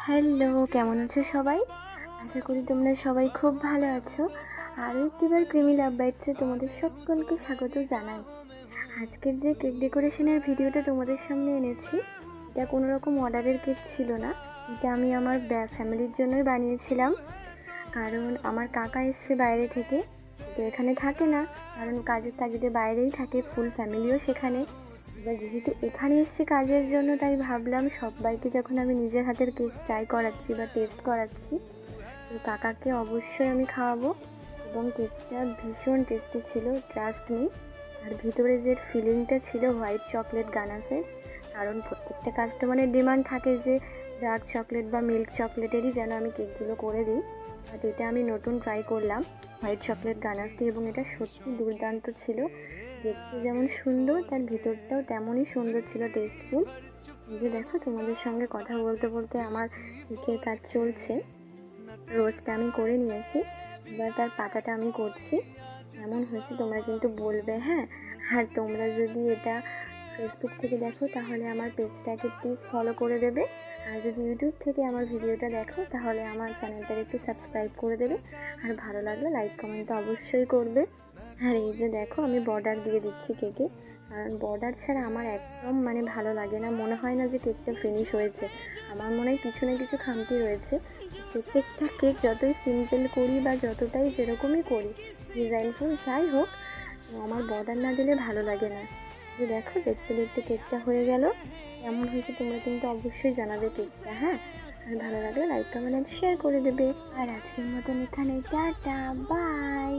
Hello, কেমন আছো সবাই? আশা করি তোমরা সবাই খুব ভালো আছো। আরও একটিবার ক্রিমি লাভ বাইটসে তোমাদের সকলকে স্বাগত জানাই। আজকের যে কেক ডেকোরেশনের ভিডিওটা তোমাদের সামনে এনেছি, এটা কোনো রকম অর্ডারের কেক ছিল না। এটা আমি আমার ফ্যামিলির জন্যই বানিয়েছিলাম। কারণ আমার কাকা এসছে বাইরে থেকে, সে তো এখানে থাকে না, কারণ কাজের তাগিদে বাইরেই থাকে, ফুল ফ্যামিলিও সেখানে। এবার যেহেতু এখানে এসেছি কাজের জন্য, তাই ভাবলাম সবাইকে যখন আমি নিজের হাতের কেক ট্রাই করাচ্ছি বা টেস্ট করাচ্ছি, তো কাকাকে অবশ্যই আমি খাওয়াবো। এবং কেকটা ভীষণ টেস্টি ছিল, ট্রাস্ট মি। আর ভিতরে যে ফিলিংটা ছিল হোয়াইট চকলেট গানাশের, কারণ প্রত্যেকটা কাস্টমারের ডিমান্ড থাকে যে ডার্ক চকলেট বা মিল্ক চকলেটেরই যেন আমি কেকগুলো করে দিই। বাট এটা আমি নতুন ট্রাই করলাম হোয়াইট চকলেট গানাশ দিয়ে, এবং এটা সত্যি দুর্দান্ত ছিল। দেখতে যেমন সুন্দর, তার ভিতরটাও তেমনই সুন্দর ছিল, টেস্টফুল। এই যে দেখো, তোমাদের সঙ্গে কথা বলতে বলতে আমার কেকের কাজ চলছে। রোজটা আমি করে নিয়েছি, এবার তার পাতাটা আমি করছি। এমন হয়েছে তোমরা কিন্তু বলবে, হ্যাঁ। আর তোমরা যদি এটা ফেসবুক থেকে দেখো তাহলে আমার পেজটাকে প্লিজ ফলো করে দেবে। আর যদি ইউটিউব থেকে আমার ভিডিওটা দেখো তাহলে আমার চ্যানেলটাকে একটু সাবস্ক্রাইব করে দেবে। আর ভালো লাগলে লাইক কমেন্ট তো অবশ্যই করবে। আর এই যে দেখো, আমি বর্ডার দিয়ে দিচ্ছি কেকে, কারণ বর্ডার ছাড়া আমার একদম ভালো লাগে না, মনে হয় না যে কেকটা ফিনিশ হয়েছে। আমার মনে হয় কিছু না কিছু খামতি রয়েছে। প্রত্যেকটা কেক যতই সিম্পল করি বা যতটাই যেরকমই করি, ডিজাইনফুল যাই হোক, আমার বর্ডার না দিলে ভালো লাগে না। যে দেখো, দেখতে দেখতে কেকটা হয়ে গেল। কেমন হয়েছে তোমরা কিন্তু অবশ্যই জানাবে কেকটা, হ্যাঁ। আর ভালো লাগলে লাইক কমেন্ট শেয়ার করে দেবে। আর আজকের মতন এখানে টাটা, বাই।